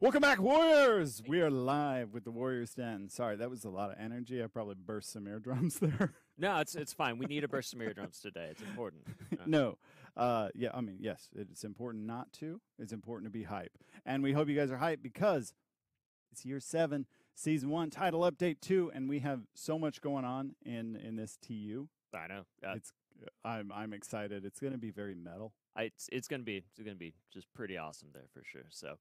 Welcome back, Warriors! We are live with the Warriors Den. Sorry, that was a lot of energy. I probably burst some eardrums there. No, it's fine. We need to burst some eardrums today. It's important. No. Yeah, I mean, yes, it's important not to. It's important to be hype. And we hope you guys are hyped because it's year 7, season 1, title update 2, and we have so much going on in this TU. I know. I'm excited. It's going to be very metal. It's gonna be just pretty awesome there for sure. So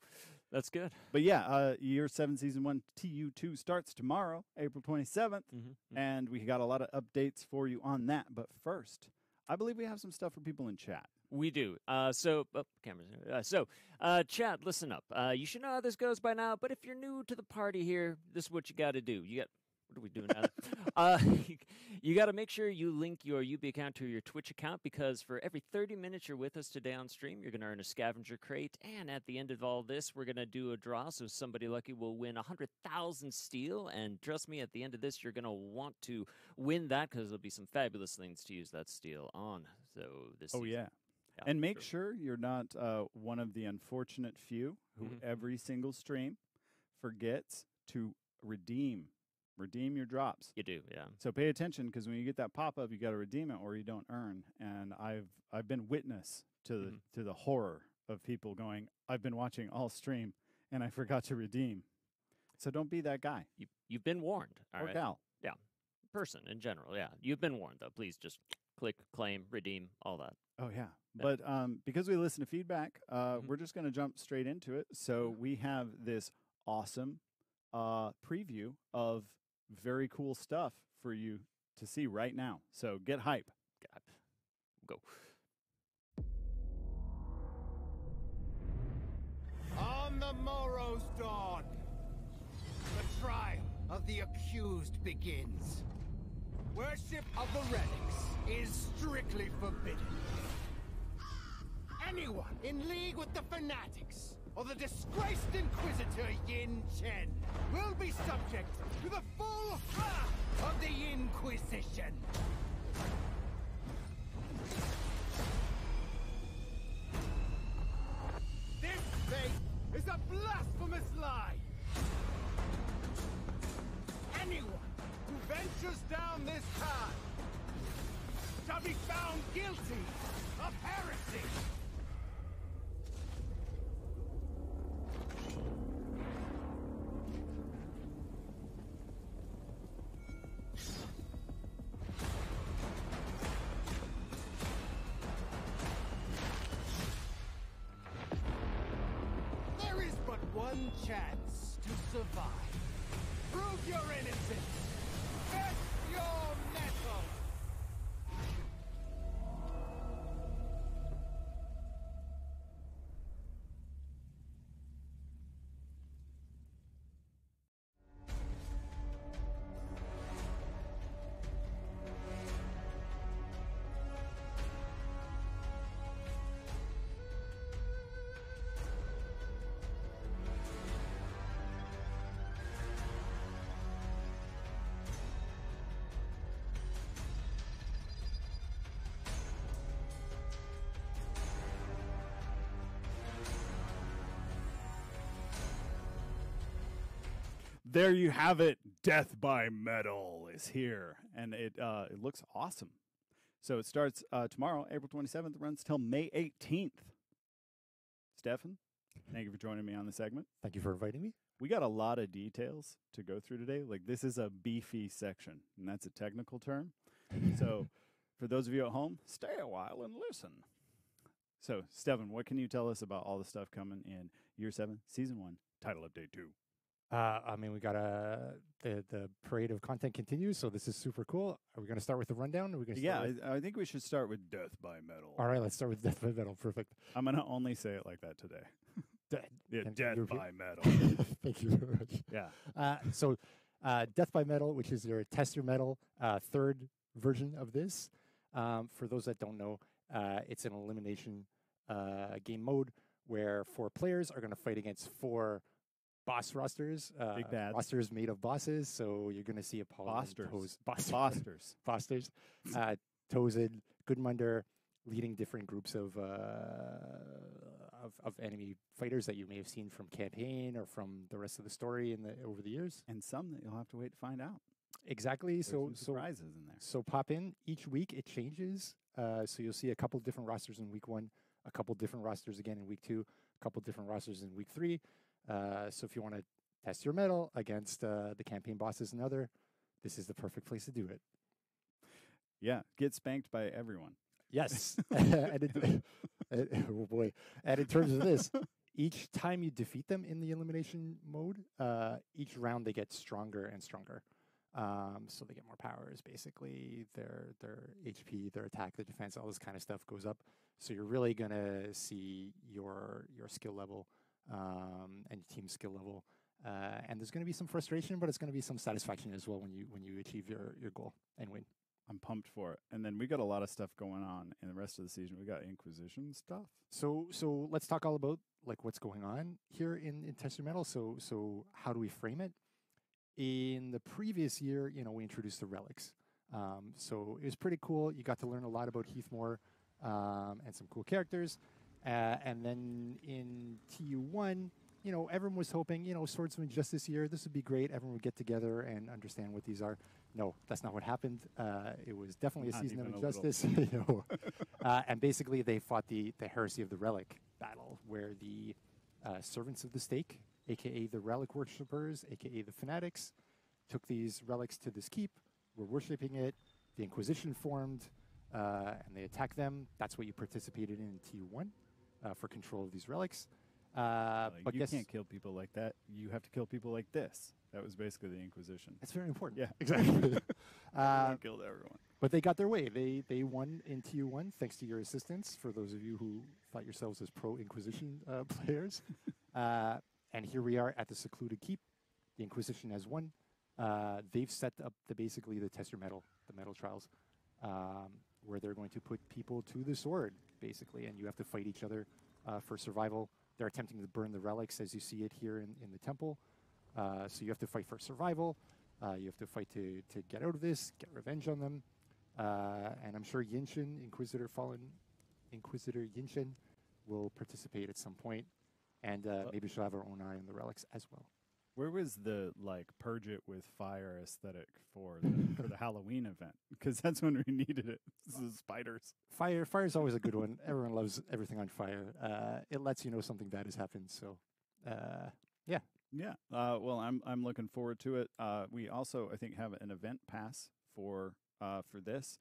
that's good. But yeah, year 7, season 1, TU2 starts tomorrow, April 27th, and we got a lot of updates for you on that. But first, I believe we have some stuff for people in chat. We do. Cameras. Chat, listen up. You should know how this goes by now. But if you're new to the party here, this is what you got to do. What are we doing now? You got to make sure you link your UB account to your Twitch account, because for every 30 minutes you're with us today on stream, you're going to earn a scavenger crate. And at the end of all this, we're going to do a draw. So somebody lucky will win 100,000 steel. And trust me, at the end of this, you're going to want to win that, because there'll be some fabulous things to use that steel on. So this. Oh, season. yeah. And make sure you're not one of the unfortunate few who every single stream forgets to redeem your drops. You do, yeah. So pay attention, because when you get that pop-up, you got to redeem it or you don't earn. And I've been witness to the horror of people going, I've been watching all stream and I forgot to redeem. So don't be that guy. You've been warned. Or gal. Yeah. Person in general, yeah. You've been warned, though. Please just click, claim, redeem, all that. Oh, yeah. But because we listen to feedback, we're just going to jump straight into it. So we have this awesome preview of very cool stuff for you to see right now. So get hype. Go. On the morrow's dawn, the trial of the accused begins. Worship of the relics is strictly forbidden. Anyone in league with the fanatics or the disgraced Inquisitor Yin Chen will be subject to the full wrath of the Inquisition. This faith is a blasphemous lie. Anyone who ventures down this path shall be found guilty of heresy. There is but one chance to survive. Prove your innocence. Test your mettle. There you have it. Death by Metal is here, and it looks awesome. So it starts tomorrow, April 27th, runs till May 18th. Stefan, thank you for joining me on the segment. Thank you for inviting me. We got a lot of details to go through today. Like, this is a beefy section, and that's a technical term. So for those of you at home, stay a while and listen. So, Stefan, what can you tell us about all the stuff coming in year 7, season 1, title update 2? I mean, we got the parade of content continues, so this is super cool. Are we going to start with the rundown? Are we going to I think we should start with Death by Metal. All right, let's start with Death by Metal. Perfect. I'm going to only say it like that today. Death by Metal. Thank you very much. Yeah. So Death by Metal, which is their tester metal, third version of this. For those that don't know, it's an elimination game mode where 4 players are going to fight against 4 boss rosters. Big bad. Rosters made of bosses, so you're going to see Apollo. Fosters. Tozen, Gudmundur, leading different groups of of enemy fighters that you may have seen from campaign or from the rest of the story over the years. And some that you'll have to wait to find out. Exactly. There's So some surprises in there. So pop in each week. It changes. So you'll see a couple different rosters in week 1, a couple different rosters again in week 2, a couple different rosters in week 3. So if you want to test your mettle against the campaign bosses and other, this is the perfect place to do it. Yeah, get spanked by everyone. Yes. Oh boy. And in terms of this, each time you defeat them in the elimination mode, each round they get stronger and stronger. So they get more powers, basically. Their HP, their attack, their defense, all this kind of stuff goes up. So you're really gonna see your skill level and your team skill level. And there's gonna be some frustration, but it's gonna be some satisfaction as well when you achieve your goal and win. I'm pumped for it. And then we got a lot of stuff going on in the rest of the season. We got Inquisition stuff. So let's talk all about like what's going on here in Test Your Mettle. So how do we frame it? In the previous year, we introduced the relics. So it was pretty cool. You got to learn a lot about Heathmore and some cool characters. And then in TU1, everyone was hoping, Swordsman Justice this year, this would be great. Everyone would get together and understand what these are. No, that's not what happened. It was definitely a Not season of even a injustice. And basically, they fought the Heresy of the Relic battle, where the servants of the stake, a.k.a. the relic worshippers, a.k.a. the fanatics, took these relics to this keep, were worshipping it. The Inquisition formed, and they attacked them. That's what you participated in TU1 for control of these relics. But you can't kill people like that. You have to kill people like this. That was basically the Inquisition. That's very important. Yeah, exactly. Everyone killed everyone. But they got their way. They won in TU1 thanks to your assistance. For those of you who thought yourselves as pro Inquisition players, and here we are at the secluded keep. The Inquisition has won. They've set up basically the Test Your Mettle, the Mettle Trials, where they're going to put people to the sword, basically, and you have to fight each other for survival. They're attempting to burn the relics, as you see it here in the temple. So you have to fight for survival. You have to fight to get out of this, get revenge on them. And I'm sure Yinshin, Fallen Inquisitor Yinshin, will participate at some point. And maybe she'll have her own eye on the relics as well. Where was the purge it with fire aesthetic for the Halloween event? Because that's when we needed it. This is spiders. Fire is always a good one. Everyone loves everything on fire. It lets you know something bad has happened. So, yeah. Yeah. Well, I'm looking forward to it. We also, I think, have an event pass for this.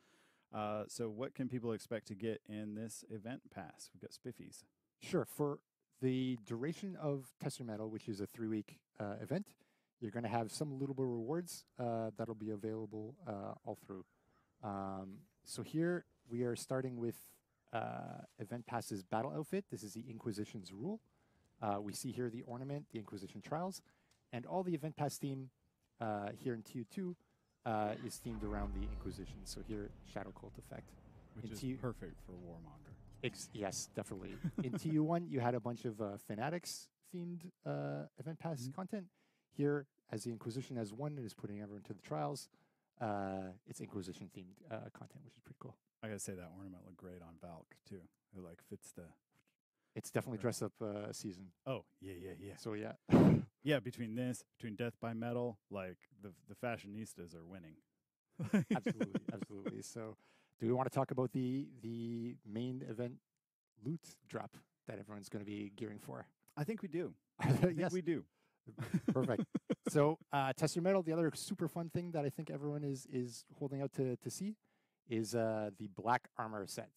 So what can people expect to get in this event pass? We've got spiffies. Sure. For the duration of Test Your Mettle, which is a 3-week event, you're going to have some little bit of rewards that'll be available all through. So here we are starting with Event Pass's battle outfit. This is the Inquisition's rule. We see here the ornament, the Inquisition Trials, and all the Event Pass theme here in TU2 is themed around the Inquisition. So here, Shadow Cult Effect. Which is perfect for Warmonger. Yes, definitely. In TU1, you had a bunch of Fanatics-themed Event Pass content. Here, as the Inquisition has won, it is putting everyone to the trials. It's Inquisition-themed content, which is pretty cool. I gotta say that ornament looked great on Valk too. It fits the. It's definitely dress up season. Oh yeah. So yeah, yeah. Between Death by Metal, the fashionistas are winning. absolutely. So, do we want to talk about the main event loot drop that everyone's going to be gearing for? I think we do. Yes, we do. Perfect. So, Test Your Mettle. The other super fun thing that I think everyone is holding out to see is the black armor set.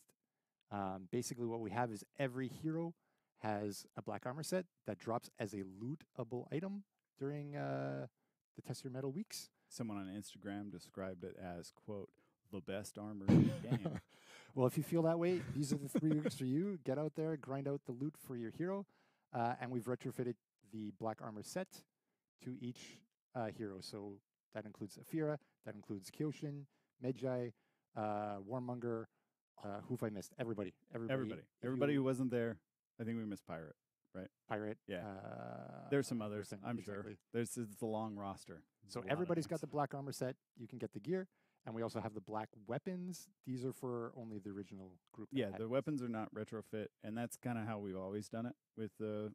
Basically, what we have is every hero has a black armor set that drops as a lootable item during the Test Your Mettle weeks. Someone on Instagram described it as, quote, the best armor in the game. Well, if you feel that way, these are the 3 weeks for you. Get out there, grind out the loot for your hero. And we've retrofitted the black armor set to each hero. So that includes Afira, that includes Kyoshin, Medjay, Warmonger. Who have I missed? Everybody who wasn't there. I think we missed Pirate, right? Pirate. Yeah. There's some others, I'm sure. It's a long roster. So everybody's got the black armor set. You can get the gear. And we also have the black weapons. These are for only the original group. that Yeah, had the these. weapons are not retrofit, and that's kind of how we've always done it with the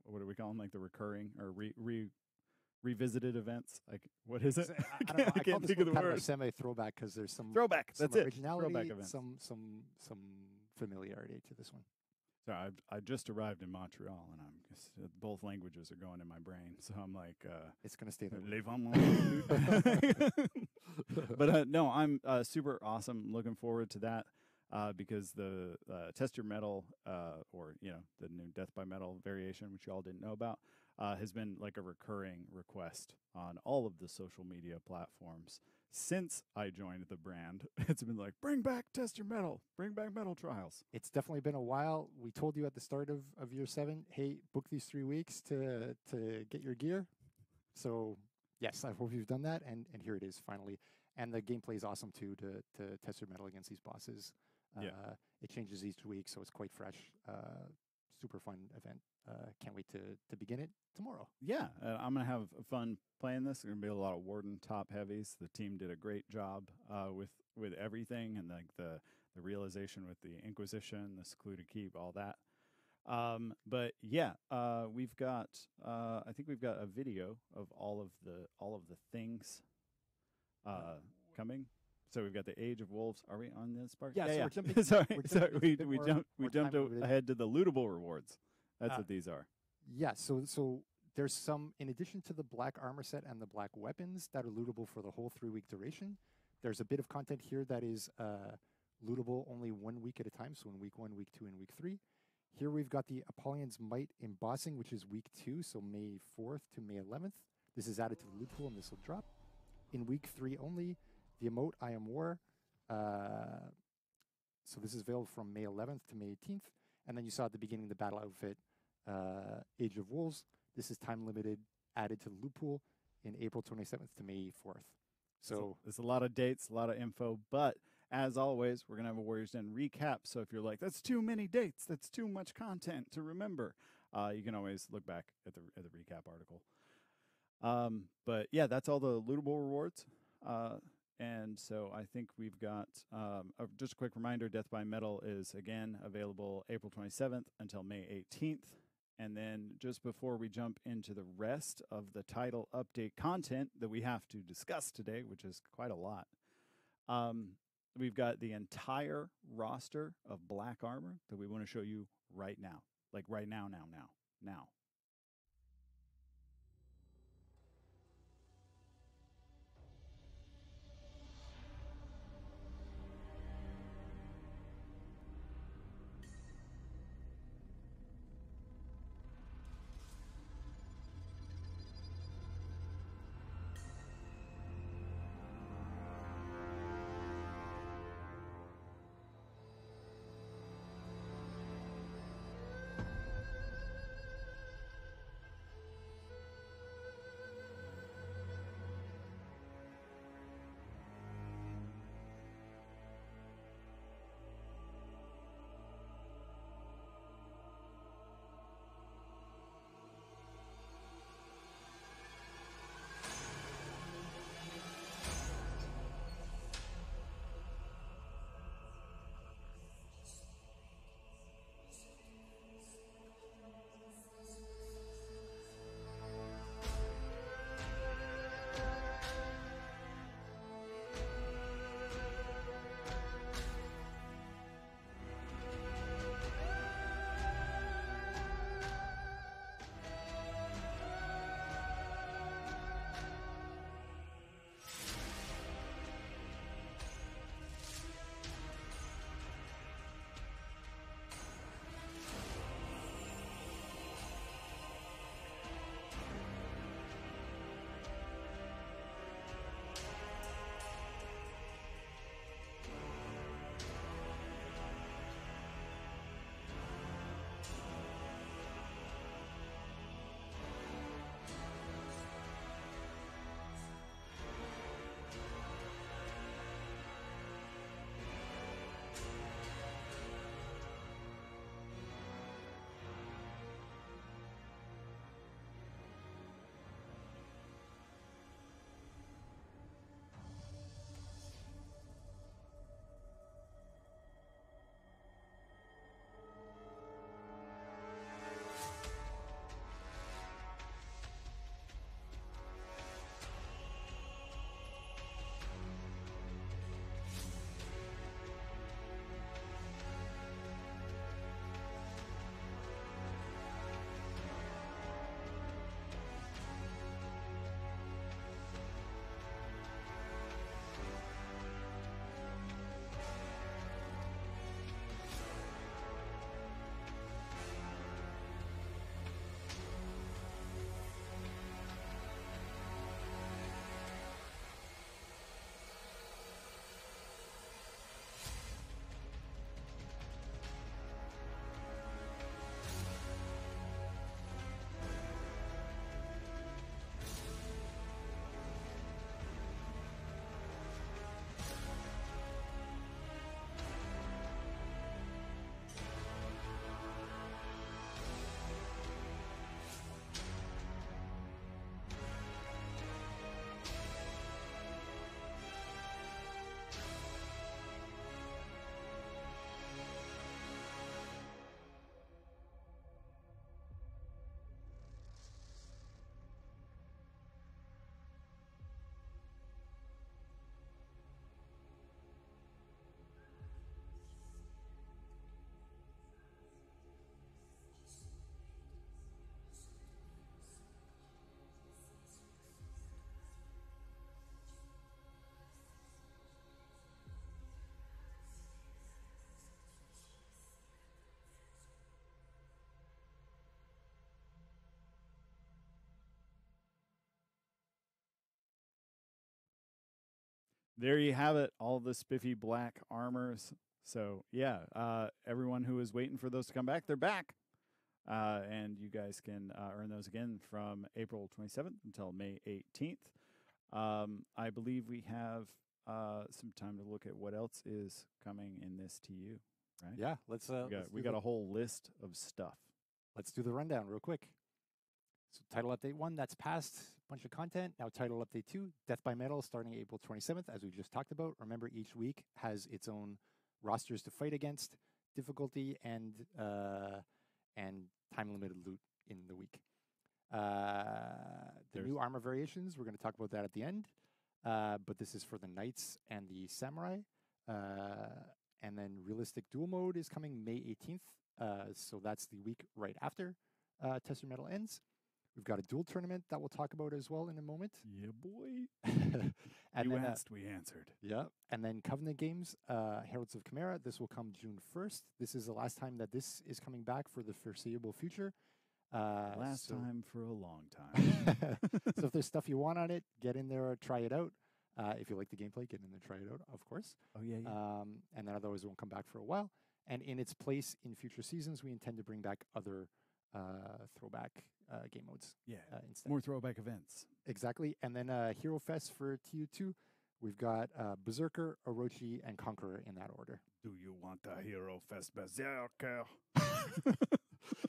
what do we call them? Like the recurring or revisited events. Like what is it? So, I don't know. I call can't this think one of the kind of a word. semi-throwback because there's some Throwback. some That's it. originality, Throwback events. some familiarity to this one. So I just arrived in Montreal, and I'm just, both languages are going in my brain. So I'm like, It's going to stay that way. Les Vamos. But no, I'm super awesome. Looking forward to that because the Test Your Metal, or the new Death by Metal variation, which you all didn't know about, has been like a recurring request on all of the social media platforms since I joined the brand. It's been like, bring back Test Your Metal, bring back Metal Trials. It's definitely been a while. We told you at the start of year 7, hey, book these 3 weeks to get your gear. So yes, I hope you've done that, and here it is finally. And the gameplay is awesome too to test your metal against these bosses. Yeah. It changes each week, so it's quite fresh. Super fun event. Can't wait to begin it tomorrow. Yeah, I'm gonna have fun playing this. There's gonna be a lot of Warden top heavies. The team did a great job with everything, and like the realization with the Inquisition, the secluded keep, all that. But yeah, we've got I think we've got a video of all of the things coming. So we've got the Age of Wolves. Are we on this part? Yeah, so we're jumping- sorry, we're sorry. jumping a bit We more- jumped more time limited. ahead to the lootable rewards. That's Uh, what these are. Yeah, so there's some, in addition to the black armor set and the black weapons that are lootable for the whole 3-week duration, there's a bit of content here that is lootable only 1 week at a time, so in week 1, week 2, and week 3. Here we've got the Apollyon's Might embossing, which is week 2, so May 4th to May 11th. This is added to the loot pool, and this will drop. In week 3 only, the emote I Am War. So this is available from May 11th to May 18th. And then you saw at the beginning the battle outfit, Age of Wolves. This is time limited, added to the loot pool in April 27th to May 4th. So there's a lot of dates, a lot of info, but as always, we're gonna have a Warriors Den recap. So if you're like, that's too many dates, that's too much content to remember, you can always look back at the recap article. But yeah, that's all the lootable rewards. And so I think we've got just a quick reminder: Death by Metal is again available April 27th until May 18th. And then just before we jump into the rest of the title update content that we have to discuss today, which is quite a lot, we've got the entire roster of black armor that we want to show you right now. Like right now. there you have it. All the spiffy black armors. So yeah, everyone who is waiting for those to come back, they're back. And you guys can earn those again from April 27th until May 18th. I believe we have some time to look at what else is coming in this TU, right? Yeah, let's We got a whole list of stuff. let's do the rundown real quick. So title update 1, that's passed. Bunch of content. Now title update 2, Death by Metal, starting April 27th, as we just talked about. Remember, each week has its own rosters to fight against, difficulty, and time limited loot in the week. The new armor variations, we're going to talk about that at the end. But this is for the knights and the samurai. And then realistic duel mode is coming May 18th. So that's the week right after Tester Metal ends. We've got a duel tournament that we'll talk about as well in a moment. Yeah, boy. And You then, asked, we answered. yeah. And then Covenant Games, Heralds of Chimera. This will come June 1st. This is the last time that this is coming back for the foreseeable future. Last time for a long time. So if there's stuff you want on it, get in there, try it out. If you like the gameplay, get in there, try it out, of course. Oh, yeah, yeah. And then otherwise it won't come back for a while. And in its place in future seasons, we intend to bring back other throwback game modes. Yeah. Instead. More throwback events. Exactly. And then Hero Fest for TU2, we've got Berserker, Orochi, and Conqueror in that order. Do you want the Hero Fest Berserker?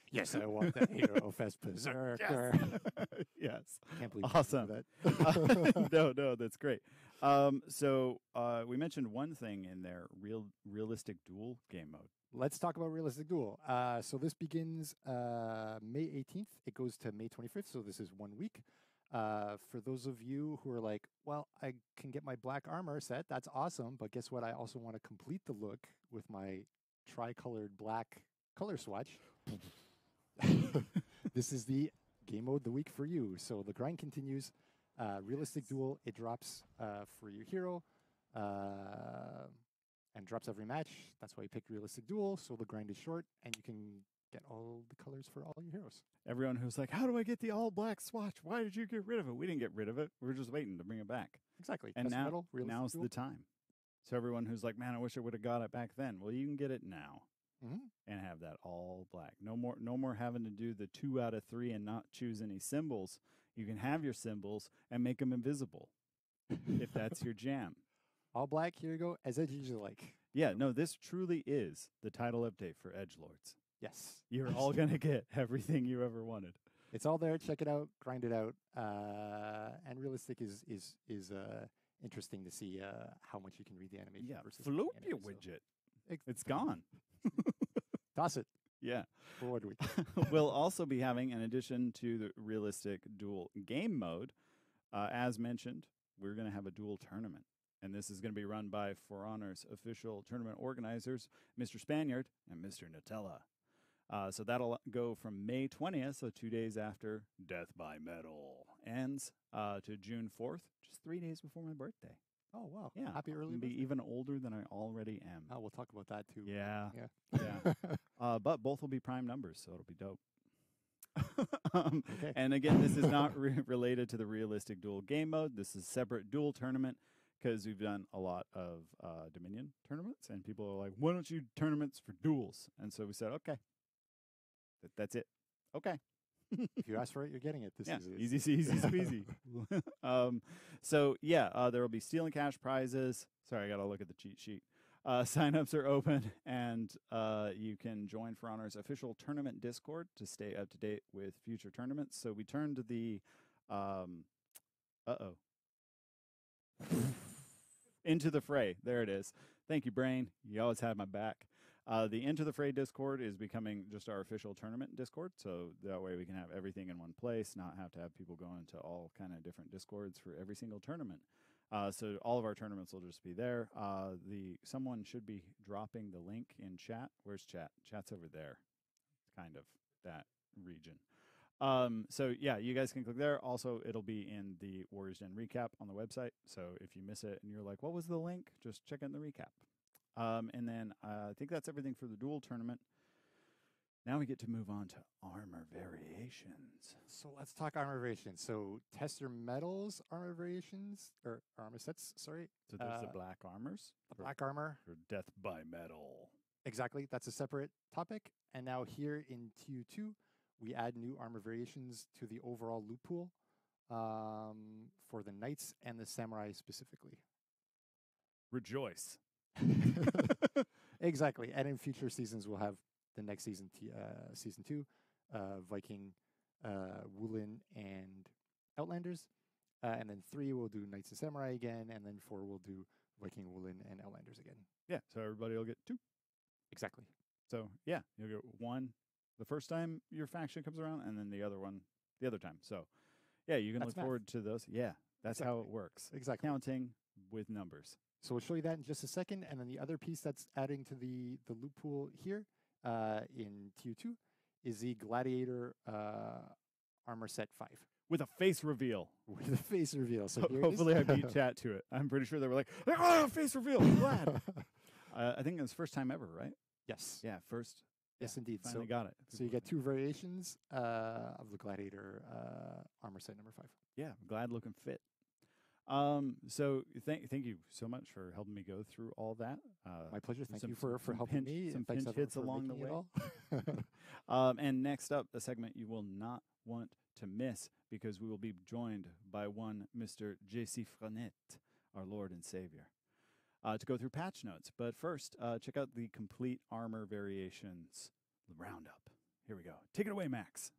Yes, I want the Hero Fest Berserker. Yes. Can't believe Awesome. that. No, that's great. So we mentioned one thing in there, realistic duel game mode. Let's talk about Realistic Duel. So this begins May 18th. It goes to May 25th, so this is 1 week. For those of you who are like, well, I can get my black armor set. That's awesome. But guess what? I also want to complete the look with my tricolored black color swatch. This is the game mode the week for you. So the grind continues. Realistic Duel, it drops for your hero. And drops every match. That's why you picked Realistic Duel. So the grind is short, and you can get all the colors for all your heroes. Everyone who's like, how do I get the all black swatch? Why did you get rid of it? We didn't get rid of it. We're just waiting to bring it back. Exactly. And Test Metal, Realistic now's Duel. the time. So everyone who's like, man, I wish I would have got it back then. Well, you can get it now and have that all black. No more having to do the 2 out of 3 and not choose any symbols. You can have your symbols and make them invisible if that's your jam. All black. Here you go. As edgy as you like. Yeah, no, this truly is the title update for Edgelords. Yes. You're all going to get everything you ever wanted. It's all there. Check it out. Grind it out. And Realistic is interesting to see how much you can read the animation. Yeah, versus floop the your animation, widget. It's gone. Toss it. Yeah. Forward week. We'll also be having, in addition to the Realistic Duel game mode, as mentioned, we're going to have a duel tournament. And this is going to be run by For Honor's official tournament organizers, Mr. Spaniard and Mr. Nutella. So that'll go from May 20th, so 2 days after Death by Metal ends, to June 4th, just 3 days before my birthday. Oh, wow. Yeah. Happy early I'll be birthday. even older than I already am. Oh, we'll talk about that too. Yeah. Yeah. Yeah. But both will be prime numbers, so it'll be dope. Okay. And again, this is not related to the Realistic Duel game mode. This is a separate duel tournament because we've done a lot of Dominion tournaments, and people are like, why don't you do tournaments for duels? And so we said, okay, that's it. Okay. If you ask for it, you're getting it. This Yeah, is easy squeezy. So yeah, there will be Steel and Cash prizes. Sorry, I got to look at the cheat sheet. Signups are open, and you can join For Honor's official tournament Discord to stay up to date with future tournaments. So we turned the Into the Fray. There it is. Thank you, Brain. You always have my back. The Into the Fray Discord is becoming just our official tournament Discord, so that way we can have everything in one place, not have to have people go into all kind of different Discords for every single tournament. So all of our tournaments will just be there. Someone should be dropping the link in chat. Where's chat? Chat's over there, kind of that region. So yeah, you guys can click there. Also, it'll be in the Warriors Den recap on the website. So if you miss it and you're like, what was the link? Just check in the recap. And then I think that's everything for the duel tournament. Now we get to move on to armor variations. So let's talk armor variations. So tester metals armor variations or armor sets. Sorry, So there's the black armors, the black armor. or death by metal. Exactly. That's a separate topic. And now here in TU2, we add new armor variations to the overall loot pool for the knights and the samurai specifically. Rejoice. Exactly. And in future seasons, we'll have the next season, season 2, Viking, Woolen, and Outlanders. And then 3, we'll do Knights and Samurai again. And then 4, we'll do Viking, Woolen, and Outlanders again. Yeah, so everybody will get 2. Exactly. So yeah, you'll get 1 the first time your faction comes around, and then the other one the other time. So yeah, you can That's look math. forward to those. Yeah, that's how it works. Exactly. Counting with numbers. So we'll show you that in just a second. And then the other piece that's adding to the loot pool here in TU2 is the Gladiator armor set 5 With a face reveal. with a face reveal. So here Hopefully I it is. beat chat to it. I'm pretty sure they were like, oh, face reveal. I'm glad. I think it was first time ever, right? Yes. Yeah, first. Yes, indeed. Finally So, got it. so you get 2 variations of the Gladiator armor set number 5. Yeah, I'm glad looking fit. So thank you so much for helping me go through all that. My pleasure. Thank some- you for some helping pinch- me. some and thanks pinch everyone hits for along the making it way. all. And next up, a segment you will not want to miss because we will be joined by one Mr. J.C. Frenette, our Lord and Savior, to go through patch notes. But first, check out the complete armor variations roundup. Here we go. Take it away, Max.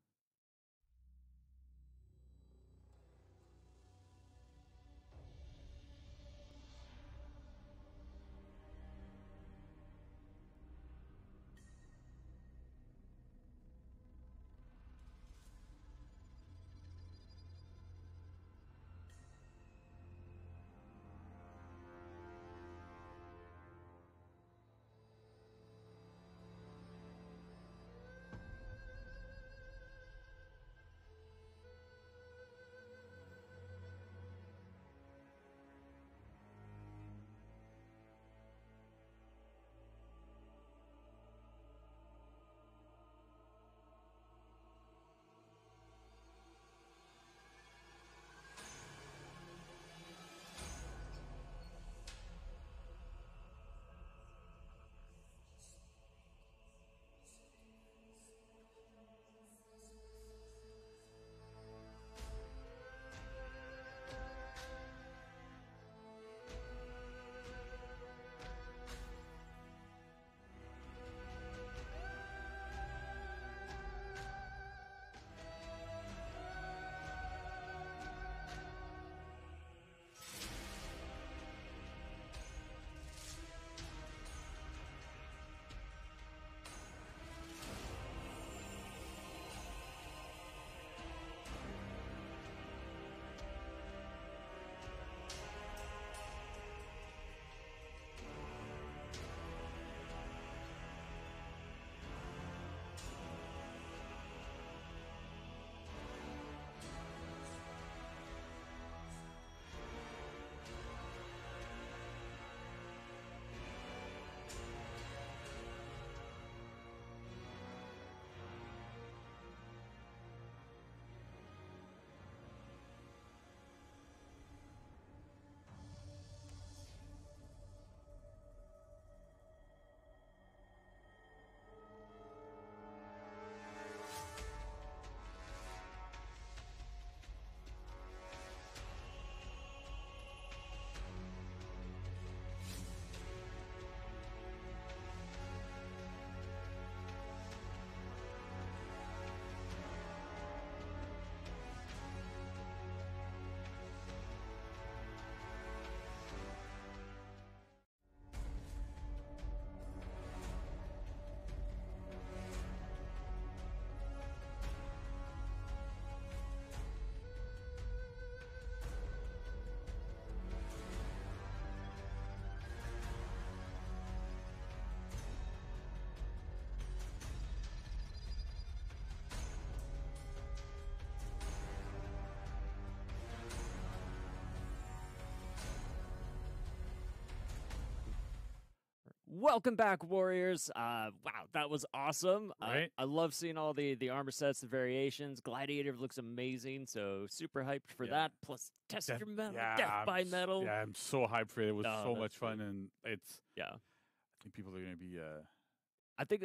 Welcome back, Warriors. Wow, that was awesome. Right? I love seeing all the armor sets, the variations. Gladiator looks amazing, so super hyped for Yeah. that. Plus Tester Death- Metal, yeah, Death I'm by s- Metal. Yeah, I'm so hyped for it. It was Oh, so that's much fun, sweet. and Yeah. I think people are gonna be.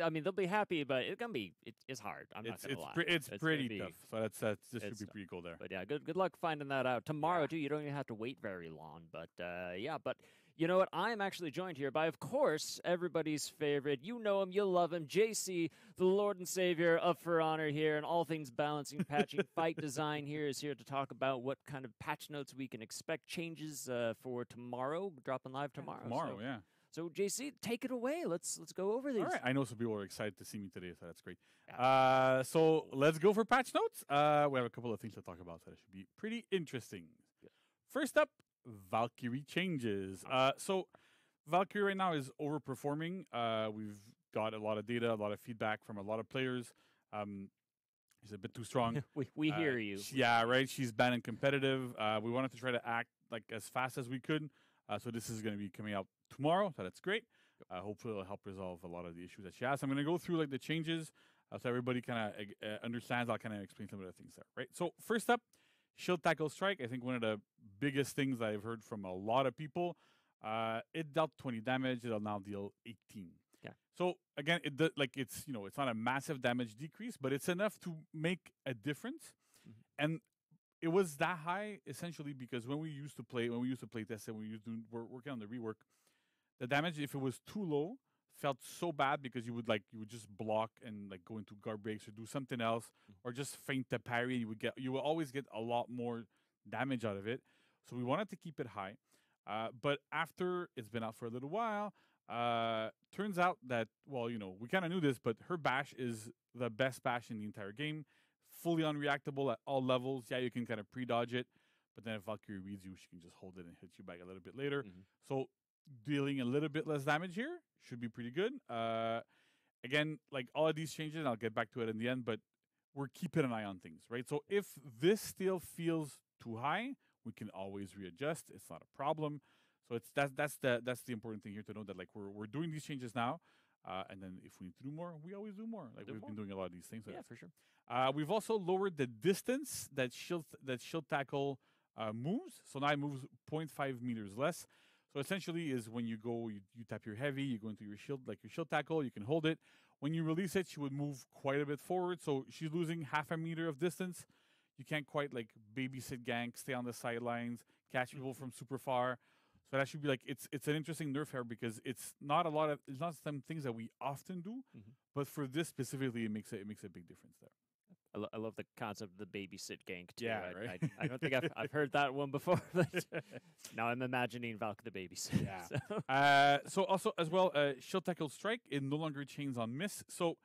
I mean, they'll be happy, but it's gonna be, it's hard. I'm not gonna lie. It's gonna pretty be- tough. So this should it's be tough. pretty cool there. But yeah, good luck finding that out tomorrow Yeah. too. You don't even have to wait very long. But yeah, but you know what? I am actually joined here by, of course, everybody's favorite. You know him, you love him, JC, the Lord and Savior of For Honor here, and all things balancing, patching, fight design here is here to talk about what kind of patch notes we can expect, changes for tomorrow, dropping live tomorrow. Tomorrow, So, yeah. so JC, take it away. Let's go over these. All right. I know some people are excited to see me today, so that's great. Yeah. So let's go for patch notes. We have a couple of things to talk about, so that should be pretty interesting. Yeah. First up, Valkyrie changes. So Valkyrie right now is overperforming. We've got a lot of data, a lot of feedback from a lot of players. She's a bit too strong. we hear you. Yeah, right. She's banned and competitive. We wanted to try to act like as fast as we could. So this is going to be coming out tomorrow. So that's great. Hopefully it'll help resolve a lot of the issues that she has. I'm going to go through like the changes so everybody kind of understands. I'll kind of explain some of the things there, right? So first up, Shield Tackle Strike. I think one of the biggest things I've heard from a lot of people. It dealt 20 damage. It'll now deal 18. Yeah. So again, it's it's not a massive damage decrease, but it's enough to make a difference. And it was that high essentially because when we used to play test and we used to working on the rework, the damage, if it was too low, felt so bad because you would just block and like go into guard breaks or do something else or just feint the parry. You will always get a lot more damage out of it. So we wanted to keep it high. But after it's been out for a little while, turns out that, we kind of knew this, but her bash is the best bash in the entire game. Fully unreactable at all levels. Yeah, you can kind of pre-dodge it, but then if Valkyrie reads you, she can just hold it and hit you back a little bit later. So dealing a little bit less damage here should be pretty good. Again, like all of these changes, and I'll get back to it in the end, but we're keeping an eye on things, right? So if this still feels too high, we can always readjust. It's not a problem. So that's the important thing here to know that like we're doing these changes now, and then if we need to do more, we always do more. Like we've been doing a lot of these things. So Yeah, for sure. we've also lowered the distance that shield tackle moves. So now it moves 0.5 meters less. So essentially is when you go, you tap your heavy, you go into your shield, like your shield tackle, you can hold it. When you release it, she would move quite a bit forward. So she's losing half a meter of distance. You can't quite like babysit gank, stay on the sidelines, catch people from super far. So that should be like it's an interesting nerf here because it's not some things that we often do, but for this specifically, it makes a big difference there. I love the concept of the babysit gank too. Yeah, I, right? I don't think I've heard that one before, but now I'm imagining Valk the babysit. Yeah. So- So also as well, Shield Tackle Strike, it no longer chains on miss. So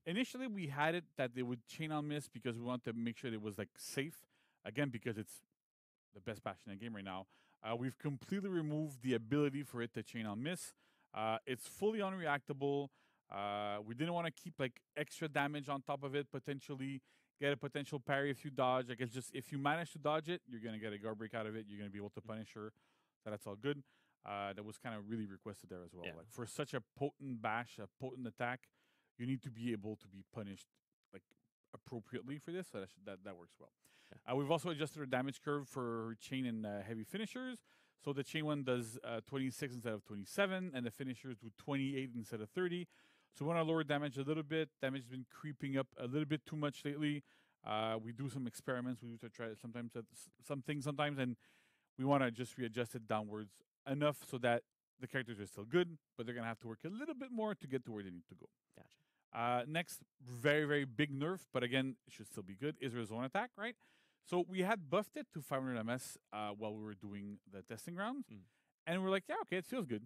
initially we had it that they would chain on miss because we wanted to make sure it was like safe. Again, because it's the best bash in the game right now. We've completely removed the ability for it to chain on miss. It's fully unreactable. We didn't want to keep like extra damage on top of it, potentially get a potential parry if you dodge. Like it's just if you manage to dodge it, you're gonna get a guard break out of it. You're gonna be able to punish her. So that's all good. That was kind of really requested there as well. Yeah. Like for such a potent bash, a potent attack, you need to be able to be punished like appropriately for this. So that works well. We've also adjusted our damage curve for her chain and heavy finishers. So the chain one does 26 instead of 27, and the finishers do 28 instead of 30. So we want to lower damage a little bit. Damage has been creeping up a little bit too much lately. We do some experiments. We do to try some things sometimes, and we want to just readjust it downwards enough so that the characters are still good, but they're going to have to work a little bit more to get to where they need to go. Gotcha. Next, very, very big nerf, but again, it should still be good, is her zone attack, right? So we had buffed it to 500 MS while we were doing the testing rounds, and we're like, yeah, okay, it feels good.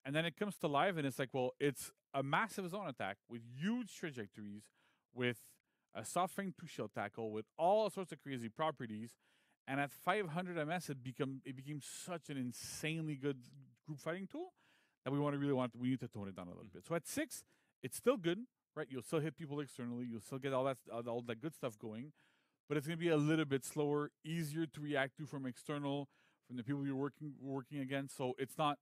And then it comes to live, and it's like, well, it's a massive zone attack with huge trajectories, with a soft frame to shield tackle, with all sorts of crazy properties. And at 500 MS, it became such an insanely good group fighting tool that we need to tone it down a little bit. So at 6, it's still good, right? You'll still hit people externally. You'll still get all that good stuff going, but it's going to be a little bit slower, easier to react to from external, from the people you're working against. So it's not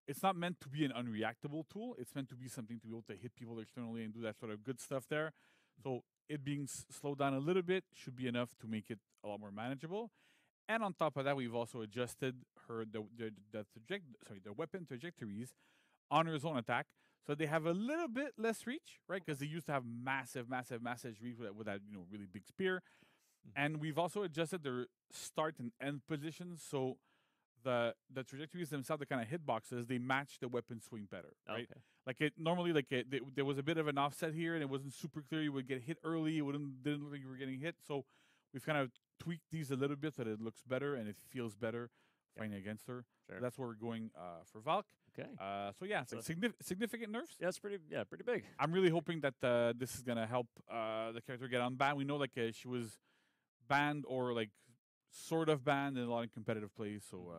it's not meant to be an unreactable tool. It's meant to be something to be able to hit people externally and do that sort of good stuff there. So it being slowed down a little bit should be enough to make it a lot more manageable. And on top of that, we've also adjusted the weapon trajectories on her zone attack, so they have a little bit less reach, right? Because they used to have massive reach with that really big spear. And we've also adjusted their start and end positions, so the trajectories themselves, the kind of hitboxes, they match the weapon swing better, right? Okay. Like it normally, there was a bit of an offset here, and it wasn't super clear. You would get hit early. Didn't look like you were getting hit. So we've kind of tweaked these a little bit so that it looks better and it feels better fighting against her. Sure. So that's where we're going for Valk. Okay. So yeah, it's like significant nerfs. Yeah, that's pretty big. I'm really hoping that this is gonna help the character get unbanned. We know she was banned or like sort of banned in a lot of competitive play. So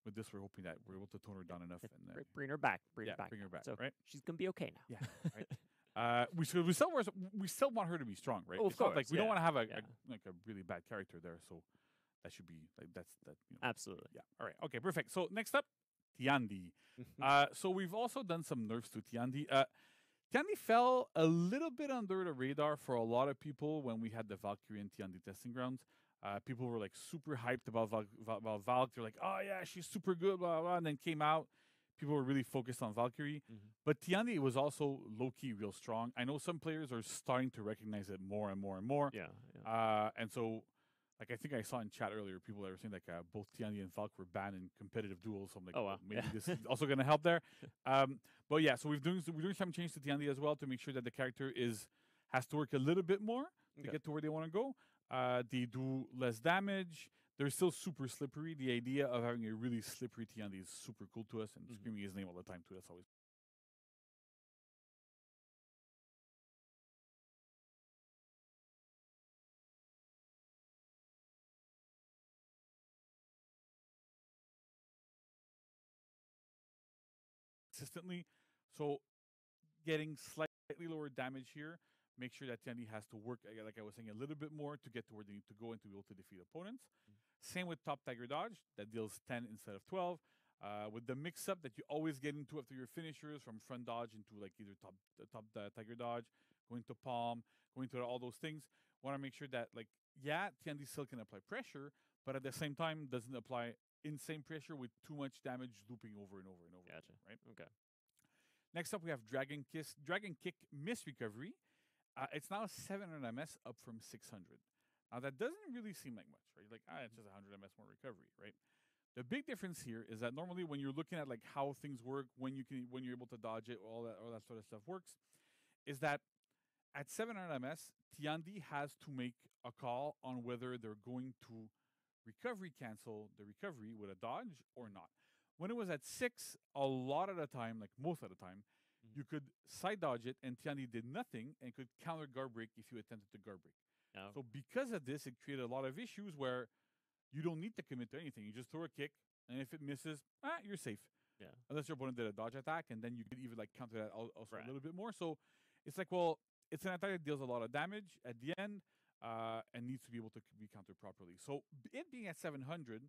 with this, we're hoping that we're able to tone her down enough and Bring her back. Bring yeah, her back. bring her back. So Right? she's gonna be okay now. Yeah. Right. We still want her to be strong, right? Oh, of It's not like course, we don't yeah, want to have a yeah. really bad character there. So that should be like that. Absolutely. Yeah. All right. Okay. Perfect. So next up, Tiandi. So we've also done some nerfs to Tiandi. Tiandi fell a little bit under the radar for a lot of people when we had the Valkyrie and Tiandi testing grounds. People were like super hyped about Valk. They're like, oh yeah, she's super good, blah, blah, and then came out. People were really focused on Valkyrie. But Tiandi was also low-key real strong. I know some players are starting to recognize it more and more and more. Yeah. And so, like I think I saw in chat earlier, people that were saying like both Tiandi and Valk were banned in competitive duels. So I'm like, Oh, wow. maybe Yeah. this is also going to help there. But yeah, so we're doing some change to Tiandi as well to make sure that the character has to work a little bit more to get to where they want to go. They do less damage. They're still super slippery. The idea of having a really slippery Tiandi is super cool to us, and screaming his name all the time too. That's always. Consistently, so getting slightly lower damage here. Make sure that Tiandi has to work, like I was saying, a little bit more to get to where they need to go and to be able to defeat opponents. Same with top Tiger Dodge, that deals 10 instead of 12. With the mix-up that you always get into after your finishers, from front dodge into like either top Tiger Dodge, going to palm, going to all those things. Want to make sure that Tiandi still can apply pressure, but at the same time doesn't apply insane pressure with too much damage looping over and over and over. Gotcha. Right? Okay. Next up, we have Dragon Kick Miss Recovery. It's now 700 MS up from 600. Now that doesn't really seem like much, right? Like, it's just 100 MS more recovery, right? The big difference here is that normally when you're looking at like how things work, when you're able to dodge it, all that sort of stuff works, is that at 700 MS, Tiandi has to make a call on whether they're going to recovery cancel the recovery with a dodge or not. When it was at 6, a lot of the time, like most of the time, you could side dodge it, and Tiandi did nothing and could counter guard break if you attempted to guard break. Oh. So because of this, it created a lot of issues where you don't need to commit to anything. You just throw a kick, and if it misses, you're safe. Yeah. Unless your opponent did a dodge attack, and then you could even like counter that also Right. a little bit more. So it's like, well, it's an attack that deals a lot of damage at the end, and needs to be able to be countered properly. So it being at 700,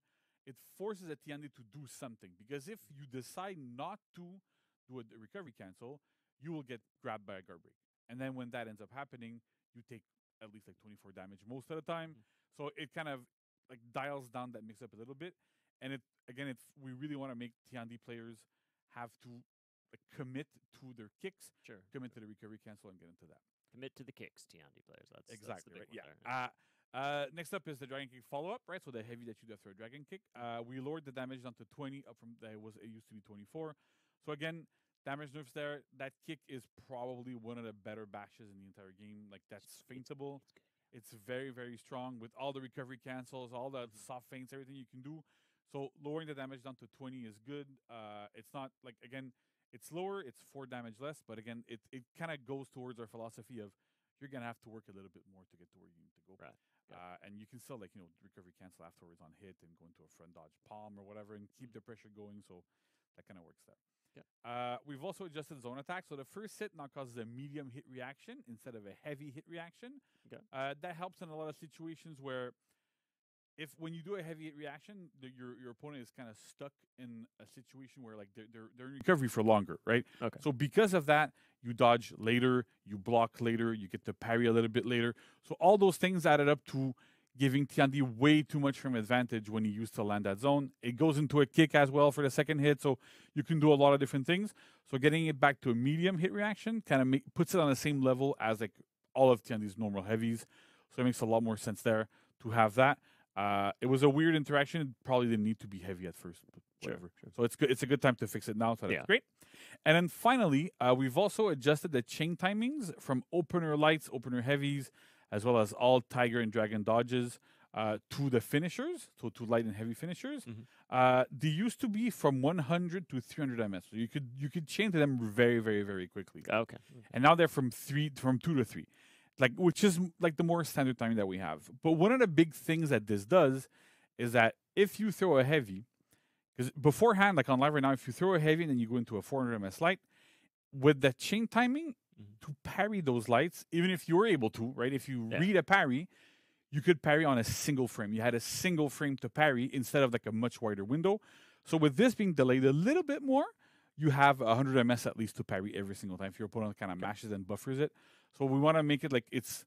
it forces a Tiandi to do something, because if you decide not to do a recovery cancel, you will get grabbed by a guard break. And then when that ends up happening, you take at least like 24 damage most of the time. So it kind of like dials down that mix up a little bit. And we really want to make Tiandi players have to like commit to their kicks, Sure. commit to the recovery cancel, and get into that. Commit to the kicks, Tiandi players. That's Exactly the right. big one Yeah. there. Next up is the Dragon Kick follow-up, right? So the heavy that you do after a Dragon Kick. We lowered the damage down to 20, up from it used to be 24. So again, damage nerfs there. That kick is probably one of the better bashes in the entire game. Like, that's feintable. It's very, very strong with all the recovery cancels, all the soft feints, everything you can do. So lowering the damage down to 20 is good. It's not like, again, it's lower, it's 4 damage less, but again, it kind of goes towards our philosophy of you're going to have to work a little bit more to get to where you need to go. Right. And you can still recovery cancel afterwards on hit and go into a front dodge palm or whatever and keep the pressure going. So that kind of works there. We've also adjusted zone attack. So the first hit now causes a medium hit reaction instead of a heavy hit reaction. Okay. That helps in a lot of situations where if when you do a heavy hit reaction, your opponent is kind of stuck in a situation where like they're in recovery for longer, right? Okay. So because of that, you dodge later, you block later, you get to parry a little bit later. So all those things added up to giving Tiandi way too much from advantage when he used to land that zone. It goes into a kick as well for the second hit, so you can do a lot of different things. So getting it back to a medium hit reaction kind of puts it on the same level as like all of Tiandi's normal heavies. So it makes a lot more sense there to have that. It was a weird interaction. It probably didn't need to be heavy at first, but whatever. Sure. So it's good. It's a good time to fix it now. So that's great. And then finally, we've also adjusted the chain timings from opener lights, opener heavies, as well as all tiger and dragon dodges to the finishers, so to light and heavy finishers. They used to be from 100 to 300 ms. So you could chain to them very, very, very quickly. Okay. And now they're from 2 to 3. Like, which is like the more standard timing that we have. But one of the big things that this does is that if you throw a heavy, because beforehand, like on live right now, if you throw a heavy and then you go into a 400 ms light, with the chain timing to parry those lights, even if you were able to, right? If you read a parry, you could parry on a single frame. You had a single frame to parry instead of like a much wider window. So with this being delayed a little bit more, you have 100 ms at least to parry every single time if your opponent kind of mashes and buffers it. So we want to make it like it's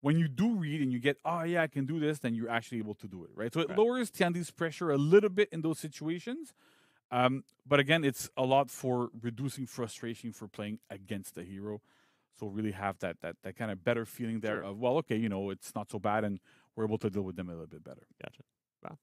when you do read and you get, oh yeah, I can do this, then you're actually able to do it, right? So it lowers Tiandi's pressure a little bit in those situations. But again, it's a lot for reducing frustration for playing against the hero. So really have that kind of better feeling there of, well, okay, it's not so bad and we're able to deal with them a little bit better. Gotcha. Wow.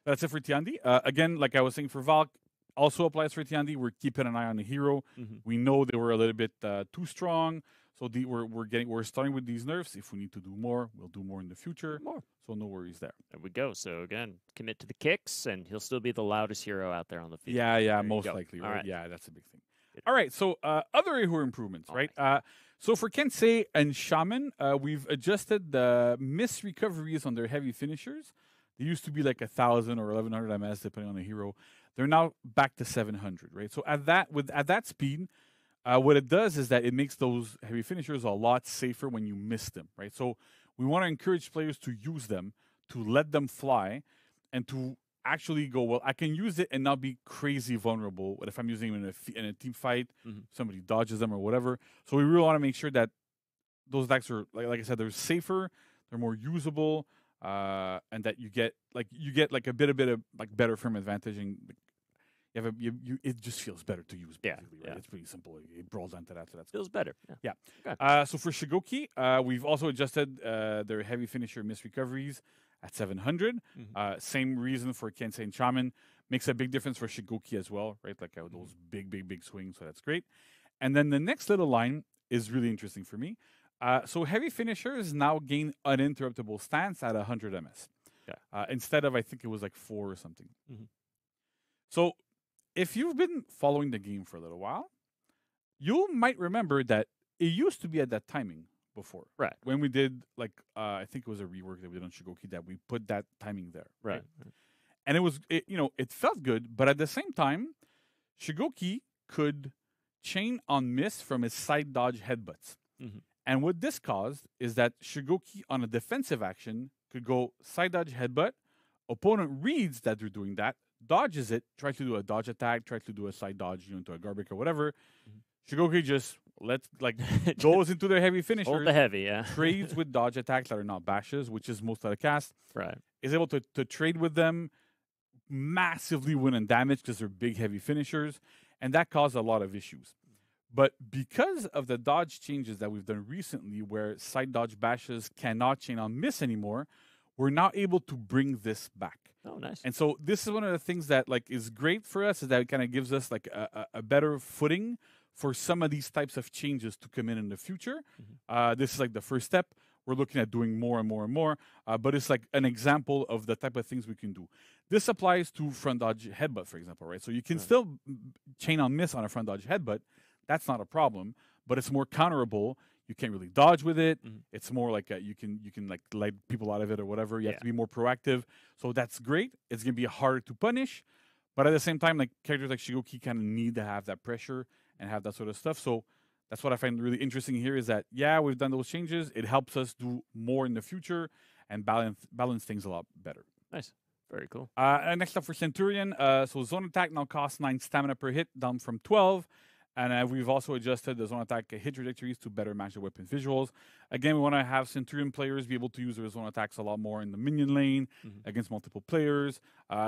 That's it for Tiandi. Again, like I was saying for Valk, also applies for Tiandi. We're keeping an eye on the hero. We know they were a little bit too strong. So we're starting with these nerfs. If we need to do more, we'll do more in the future. So no worries there. There we go. So again, commit to the kicks, and he'll still be the loudest hero out there on the field. Yeah, most likely. Right? Yeah, that's a big thing. All right, so other hero improvements, right? So for Kensei and Shaman, we've adjusted the miss recoveries on their heavy finishers. They used to be like 1,000 or 1,100 ms, depending on the hero. They're now back to 700, right? So at that speed, what it does is that it makes those heavy finishers a lot safer when you miss them, right? So we want to encourage players to use them, to let them fly, and to actually go, well, I can use it and not be crazy vulnerable. But if I'm using them in a team fight, somebody dodges them or whatever. So we really want to make sure that those attacks are, like I said, they're safer, they're more usable, and that you get like a bit of like better firm advantage, and it just feels better to use. Basically, right? It's pretty simple. It brawls onto that, so that feels better. Yeah. Okay. So for Shigoki, we've also adjusted their heavy finisher miss recoveries at 700. Same reason for Kensei and Shaman. Makes a big difference for Shigoki as well, right? Like those big swings, so that's great. And then the next little line is really interesting for me. So heavy finishers now gain uninterruptible stance at 100 ms. Instead of, I think it was like 4 or something. So if you've been following the game for a little while, you might remember that it used to be at that timing before. Right. When we did, like, I think it was a rework that we did on Shigoki that we put that timing there. Right. And it felt good, but at the same time, Shigoki could chain on miss from his side dodge headbutts. And what this caused is that Shigoki on a defensive action could go side dodge headbutt. Opponent reads that they're doing that, dodges it, tries to do a dodge attack, tries to do a side dodge, into a garbage or whatever. Shigoki just goes into their heavy finishers. Hold the heavy, trades with dodge attacks that are not bashes, which is most of the cast. Right. Is able to trade with them, massively win on damage because they're big heavy finishers, and that caused a lot of issues. But because of the dodge changes that we've done recently, where side dodge bashes cannot chain on miss anymore, we're now able to bring this back. Oh, nice. And so this is one of the things that is great for us, is that it kind of gives us like a better footing for some of these types of changes to come in the future. This is like the first step. We're looking at doing more and more and more, but it's like an example of the type of things we can do. This applies to front dodge headbutt, for example, right? So you can still chain on miss on a front dodge headbutt. That's not a problem, but it's more counterable. You can't really dodge with it. It's more like you can like light people out of it or whatever. You have to be more proactive. So that's great. It's going to be harder to punish, but at the same time, like characters like Shigoki kind of need to have that pressure and have that sort of stuff. So that's what I find really interesting here, is that, we've done those changes. It helps us do more in the future and balance things a lot better. Nice. Very cool. And next up for Centurion, so zone attack now costs 9 stamina per hit, down from 12. And we've also adjusted the zone attack hit trajectories to better match the weapon visuals. Again, we want to have Centurion players be able to use their zone attacks a lot more in the minion lane against multiple players.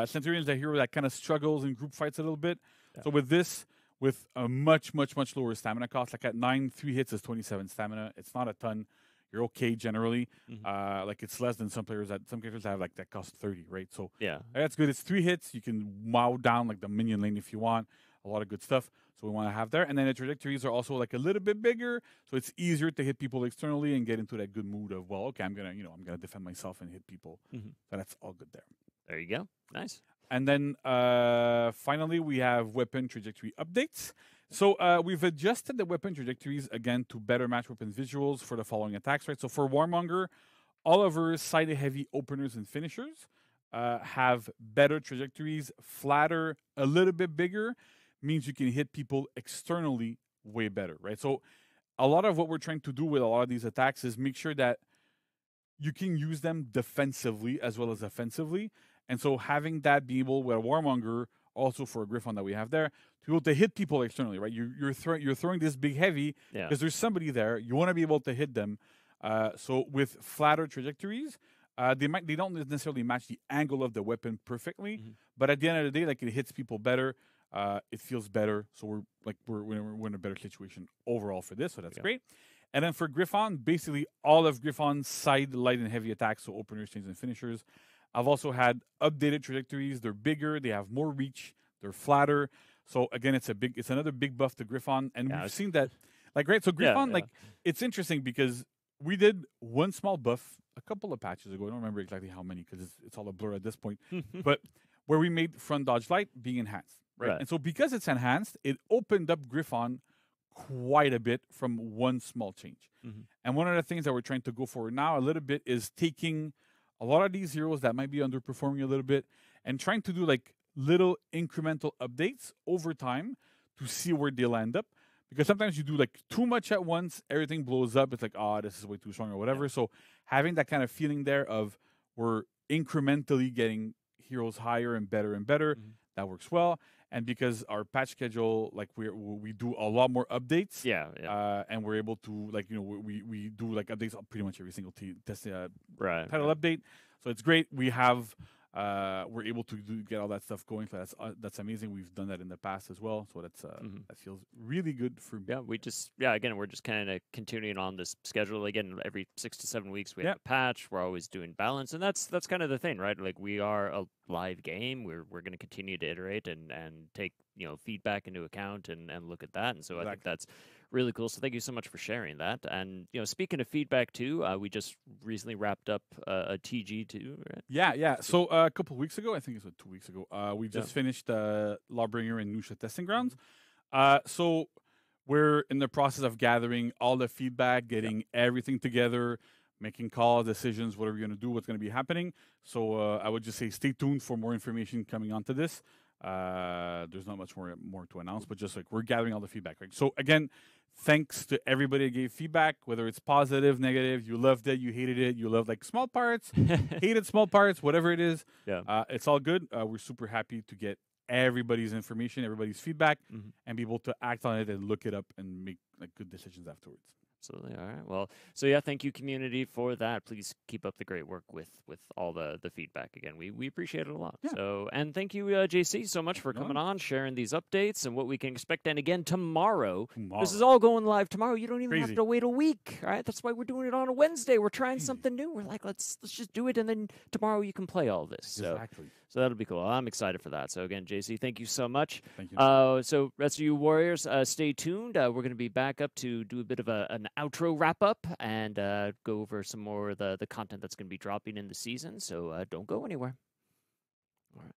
Centurion is a hero that kind of struggles in group fights a little bit. Yeah. So with this, with a much lower stamina cost, like at 9, 3 hits is 27 stamina. It's not a ton. You're okay generally. Like it's less than some characters have like that cost 30, right? So yeah, that's good. It's 3 hits. You can mow down like the minion lane if you want. A lot of good stuff. So we want to have there. And then the trajectories are also like a little bit bigger, so it's easier to hit people externally and get into that good mood of, well, okay, I'm gonna defend myself and hit people. So that's all good there. There you go. Nice. And then finally we have weapon trajectory updates. So we've adjusted the weapon trajectories again to better match weapon visuals for the following attacks, right? So for Warmonger, all of our side heavy openers and finishers have better trajectories, flatter, a little bit bigger, means you can hit people externally way better, right? So a lot of what we're trying to do with a lot of these attacks is make sure that you can use them defensively as well as offensively. And so having that be able with a Warmonger, also for a Griffon that we have there, to be able to hit people externally, right? You're throwing this big heavy because there's somebody there. You want to be able to hit them. So with flatter trajectories, they don't necessarily match the angle of the weapon perfectly, but at the end of the day, like it hits people better. It feels better. So we're in a better situation overall for this. So that's great. And then for Griffon, basically all of Griffon's side, light, and heavy attacks, so openers, chains, and finishers, I've also had updated trajectories. They're bigger. They have more reach. They're flatter. So again, it's another big buff to Griffon, and we've seen that, like, right. So Griffon, like, it's interesting because we did one small buff a couple of patches ago. I don't remember exactly how many because it's all a blur at this point. But where we made front dodge light being enhanced, right? And so because it's enhanced, it opened up Griffon quite a bit from one small change. And one of the things that we're trying to go for now a little bit is taking a lot of these heroes that might be underperforming a little bit and trying to do like little incremental updates over time to see where they'll end up. Because sometimes you do like too much at once, everything blows up. It's like, oh, this is way too strong or whatever. So having that kind of feeling there of we're incrementally getting heroes higher and better, that works well. And because our patch schedule, like we do a lot more updates, and we're able to, like, we do like updates on pretty much every single title update. So it's great. We have we're able to get all that stuff going. So that's amazing. We've done that in the past as well. So that's that feels really good for me. Yeah, again, we're just kind of continuing on this schedule. Again, every 6 to 7 weeks we have a patch. We're always doing balance, and that's kind of the thing, right? Like, we are a live game. We're going to continue to iterate and take feedback into account and look at that. And so I think that's really cool. So thank you so much for sharing that. And speaking of feedback too, we just recently wrapped up a TG too, right? Yeah. So a couple of weeks ago, I think it was 2 weeks ago, we just finished Lawbringer and Nusha testing grounds. So we're in the process of gathering all the feedback, getting everything together, making calls, decisions, what are we going to do, what's going to be happening. So I would just say stay tuned for more information coming onto this. There's not much more to announce, but just like we're gathering all the feedback, right? So again, thanks to everybody that gave feedback, whether it's positive, negative, you loved it, you hated it, you loved like small parts, hated small parts, whatever it is. It's all good. We're super happy to get everybody's information, everybody's feedback, and be able to act on it and look it up and make like good decisions afterwards. Absolutely. All right. Well, so yeah, thank you, community, for that. Please keep up the great work with all the feedback. Again, we appreciate it a lot. So, and thank you, JC, so much for coming on, sharing these updates and what we can expect. And again, tomorrow, this is all going live tomorrow. You don't even have to wait a week. All right. That's why we're doing it on a Wednesday. We're trying something new. We're like, let's just do it, and then tomorrow you can play all this. So that'll be cool. I'm excited for that. So again, JC, thank you so much. Thank you. So rest of you Warriors, stay tuned. We're going to be back up to do a bit of an outro wrap up and go over some more of the content that's going to be dropping in the season. So don't go anywhere. All right.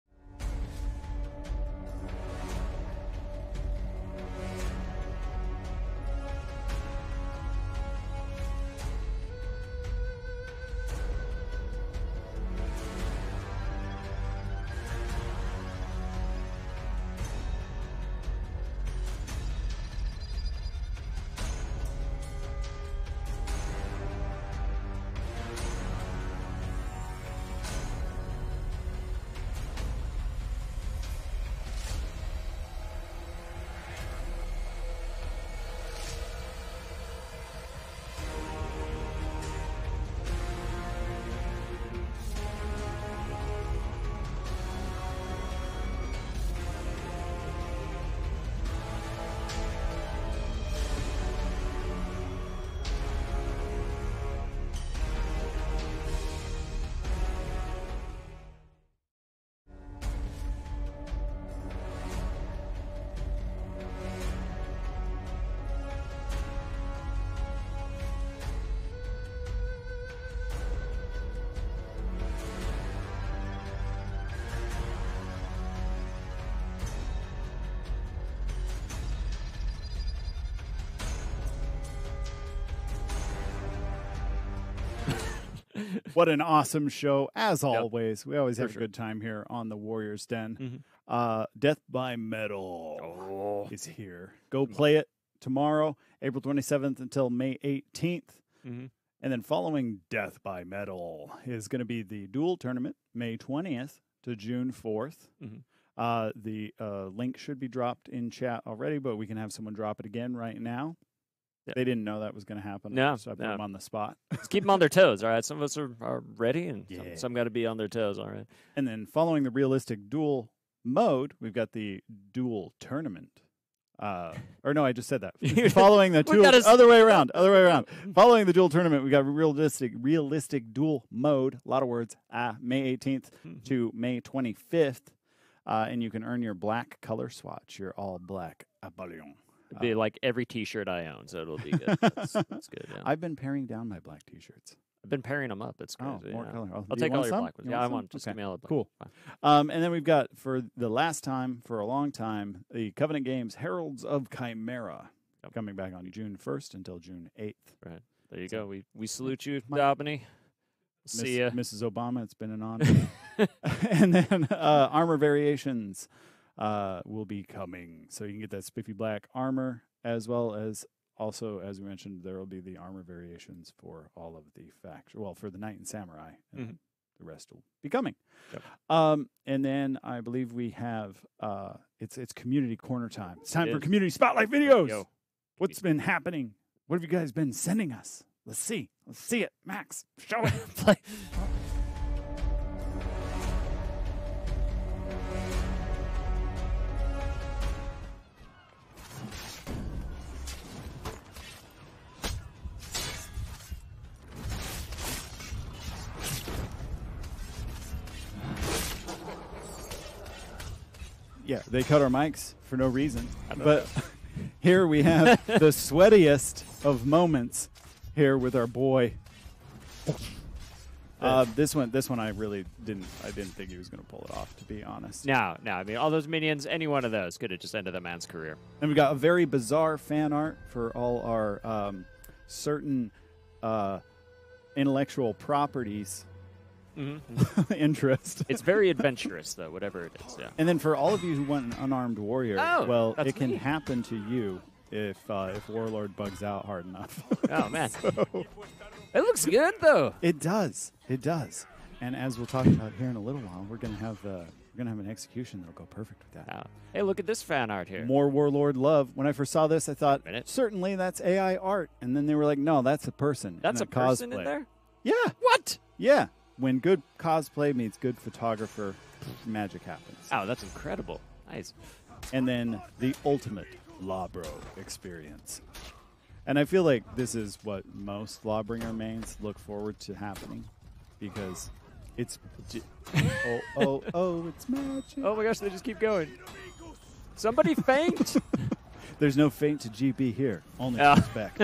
What an awesome show, as Yep. always. We always For have sure. a good time here on the Warriors Den. Mhm. Death by Metal Oh. is here. Go play it tomorrow, April 27th until May 18th. Mm-hmm. And then following Death by Metal is going to be the duel tournament, May 20th to June 4th. Mhm. The link should be dropped in chat already, but we can have someone drop it again right now. Yeah. They didn't know that was going to happen. No, So I put no. them on the spot. Let's keep them on their toes, all right? Some of us are ready, and Yeah. some got to be on their toes, all right? And then following the realistic duel mode, we've got the duel tournament. Or no, I just said that. Following the We duel, gotta other way around. Following the duel tournament, we got realistic duel mode. A lot of words. May 18th to May 25th, and you can earn your black color swatch. Your all black Apollyon. It'd be like every T-shirt I own, so it'll be good. That's good. Yeah. I've been paring down my black T-shirts. I've been pairing them up. It's crazy. Oh, more yeah. color. I'll Do you take all want your some? black ones. You Yeah, I some? want. Just give Okay. me all the black. Cool. Fine. And then we've got, for the last time, for a long time, the Covenant Games Heralds of Chimera Yep. coming back on June 1st until June 8th. Right. There you So- go. We salute you, My- Dabney. See ya. Mrs. Obama, it's been an honor. And then armor variations will be coming. So you can get that spiffy black armor, as well as also, as we mentioned, there will be the armor variations for all of the faction. Well, for the Knight and Samurai. And Mhm. the rest will be coming. Yep. And then I believe we have it's community corner time. It's time It for is. community spotlight videos. Yo. What's been happening? What have you guys been sending us? Let's see. Let's see it. Max, show it. Play. Yeah, they cut our mics for no reason. But here we have the sweatiest of moments here with our boy. This one I really didn't think he was going to pull it off, to be honest. No. I mean, all those minions, any one of those could have just ended the man's career. And we got a very bizarre fan art for all our certain intellectual properties interest. It's very adventurous, though, whatever it is. Yeah. And then for all of you who want an unarmed warrior, Oh, well, that's it can me. happen to you if Warlord bugs out hard enough. Oh man, So, it looks good though. it does. It does. And as we'll talk about here in a little while, we're gonna have an execution that'll go perfect with that. Hey, look at this fan art here. More Warlord love. When I first saw this, I thought Minute. certainly that's AI art, and then they were like, "No, that's a person." in That's a person cosplay. in there. Yeah, What? yeah. When good cosplay meets good photographer, magic happens. Oh, that's incredible. Nice. And then the ultimate Lawbro experience. And I feel like this is what most Lawbringer mains look forward to happening, because it's it's magic. Oh my gosh, they just keep going. Somebody faint. There's no feint to GP here, only Yeah. respect.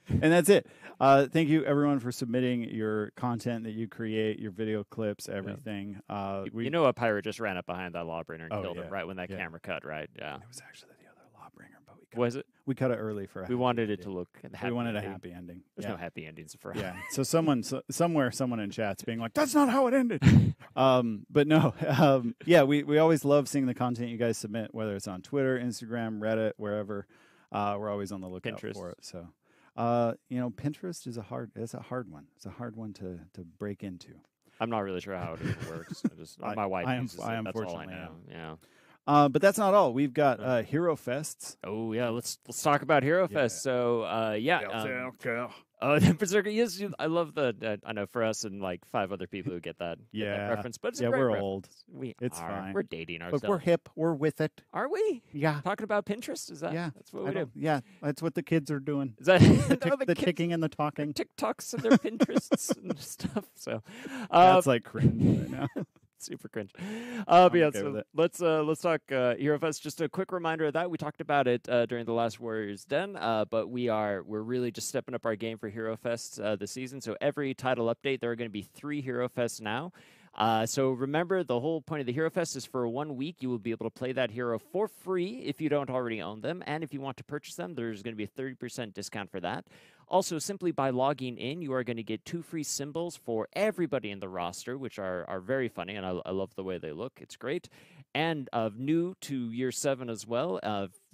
And that's it. Thank you, everyone, for submitting your content that you create, your video clips, everything. You know a pirate just ran up behind that lawbringer and Oh, killed him yeah. right when that Yeah. camera cut, right? Yeah. It was actually the other Lawbringer, but Was it? we cut it early for a We happy wanted it ending. to look happy. We wanted a ending. happy ending. There's yeah. no happy endings for Yeah. So someone in chat's being like, "That's not how it ended." But no. Yeah. We always love seeing the content you guys submit, whether it's on Twitter, Instagram, Reddit, wherever. We're always on the lookout Pinterest. for it. So, Pinterest is a hard one. It's a hard one to break into. I'm not really sure how it even works. My wife uses it. That's all I unfortunately know. Yeah. But that's not all. We've got Hero Fests. Oh yeah, let's talk about Hero Fest. So the Berserker. Yes, I love the. I know for us and like 5 other people who get that Yeah. reference, but it's a Yeah, great we're reference. old. We It's are. fine. We're dating ourselves. But we're hip. We're with it. Are we Yeah. talking about Pinterest? Is that? Yeah. That's what we do. Yeah. That's what the kids are doing. Is that The ticking and the talking. TikToks and their Pinterests and stuff? So That's like cringe right now. super cringe. But yeah, okay so with it. let's talk Hero Fest. Just a quick reminder of that we talked about it during the last Warriors Den, but we're really just stepping up our game for Hero Fest this season. So every title update, there are going to be 3 Hero Fests now. So remember, the whole point of the Hero Fest is for 1 week. You will be able to play that hero for free if you don't already own them, and if you want to purchase them, there's going to be a 30% discount for that. Also, simply by logging in, you are going to get 2 free symbols for everybody in the roster, which are very funny, and I love the way they look. It's great. And new to Year 7 as well,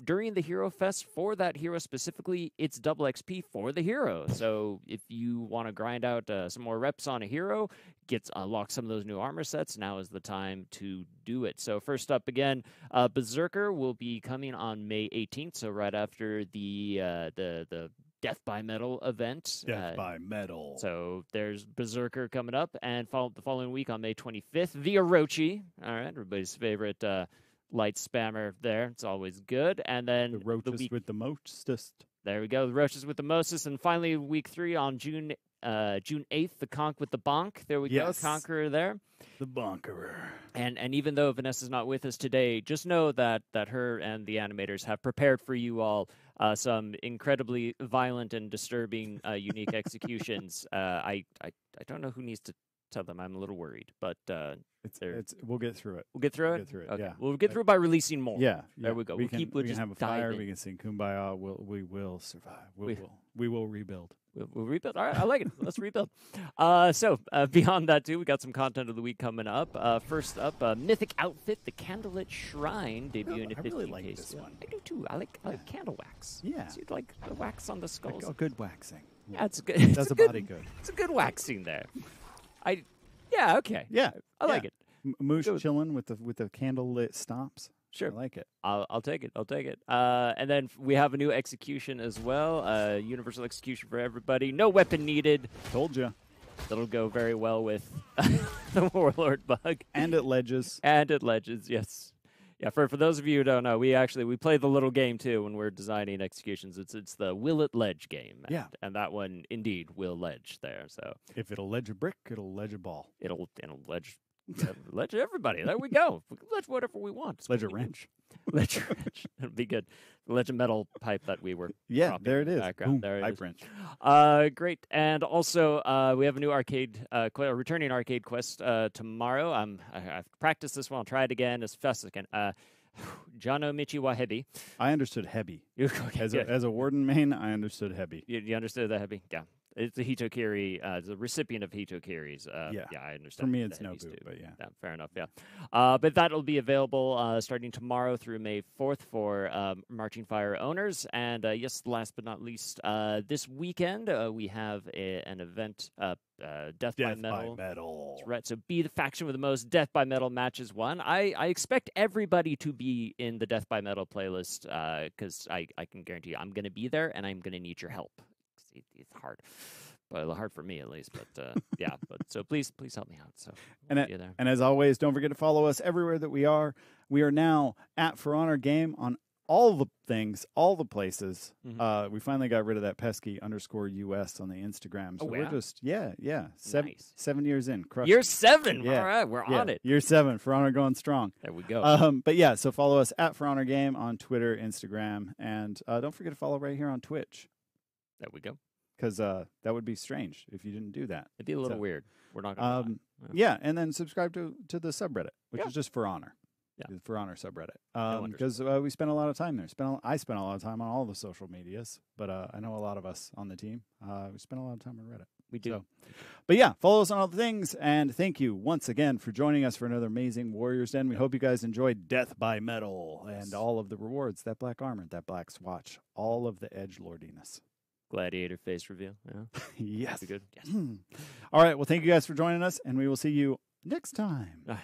during the Hero Fest, for that hero specifically, it's double XP for the hero. So if you want to grind out some more reps on a hero, unlock some of those new armor sets, now is the time to do it. So first up again, Berserker will be coming on May 18th, so right after the Death by Metal event. Death by Metal. So there's Berserker coming up, and the following week on May 25th, the Orochi. All right, everybody's favorite light spammer there. It's always good. And then The Roaches with the mostest. there we go, the Roaches with the mostest. And finally, week 3 on June 8th, the Conk with the Bonk. There we Yes. go, Conqueror there. The Bonkerer. And even though Vanessa's not with us today, just know that her and the animators have prepared for you all some incredibly violent and disturbing unique executions. I don't know who needs to tell them. I'm a little worried, but We'll get through it. we'll get through it. Get through it, Okay. yeah. We'll get through it by releasing more. Yeah, There we go. We We'll can, keep- we'll we just can have a dive fire. in. We can sing Kumbaya. We will survive. We will rebuild. We'll rebuild. All right, I like it. Let's rebuild. So beyond that too, we got some content of the week coming up. First up, Mythic Outfit, the Candlelit Shrine, debuting at I 50 really like case. this one. I do too. I like candle wax. Yeah. So you'd like the wax on the skulls. A good waxing. Yeah, it's good. It's Does a the good, body good. It's a good waxing there. Yeah, okay. Yeah, I like it. Moosh Good. chilling with the candle lit stops. Sure. I like it. I'll take it. I'll take it. And then we have a new execution as well. Universal execution for everybody. No weapon needed. Told you. That'll go very well with the Warlord bug. And it ledges. And at Legends, yes. Yeah, for those of you who don't know, we play the little game too when we're designing executions. It's the Will It Ledge game. Yeah. And that one indeed will ledge there. So If it'll ledge a brick, it'll ledge a ball. it'll ledge ledge everybody. There we go. We can ledge whatever we want. It's Ledge a what we do. wrench. Ledge a wrench. It'll be good. The ledge of metal pipe that we were Yeah, dropping there in it the is. background. Boom, There it pipe is. wrench. Great. And also, we have a new arcade, returning arcade quest tomorrow. I've practiced this one. I'll try it again as fast as I can. Jano Michi Wahebi. I understood Hebi. Okay, As a warden main, I understood Hebi. you understood the Hebi? Yeah. It's the Hitokiri, the recipient of Hitokiri's. Yeah. I understand. For me, the it's Hebis Nobu, too. but yeah. Fair enough, yeah. But that'll be available starting tomorrow through May 4th for Marching Fire owners. And yes, last but not least, this weekend we have an event, Death by Metal. Metal. That's right. So be the faction with the most Death by Metal matches won. I expect everybody to be in the Death by Metal playlist because I can guarantee you I'm going to be there and I'm going to need your help. It's hard. But hard for me at least. But yeah. But so please help me out. So we'll be there. And as always, don't forget to follow us everywhere that we are. We are now at For Honor Game on all the things, all the places. Mhm. We finally got rid of that pesky _US on the Instagram. So Oh, we're yeah? just, yeah. Nice. 7 years in. Crushing Year it. 7. Yeah. All right. We're Yeah, on it. Year 7. For Honor going strong. There we go. But yeah, so follow us at For Honor Game on Twitter, Instagram, and don't forget to follow right here on Twitch. There we go. Because that would be strange if you didn't do that. It'd be a little So, weird. We're not going to Yeah, and then subscribe to the subreddit, which Yeah. is just For Honor. Yeah. The For Honor subreddit. No Because we spend a lot of time there. I spent a lot of time on all the social medias, but I know a lot of us on the team. We spend a lot of time on Reddit. We do. So, but yeah, follow us on all the things, and thank you once again for joining us for another amazing Warriors Den. We hope you guys enjoyed Death by Metal and all of the rewards, that black armor, that black swatch, all of the edgelordiness. Gladiator face reveal. Yeah. Yes. Be good. Yes. All right. Well, thank you guys for joining us, and we will see you next time. All right.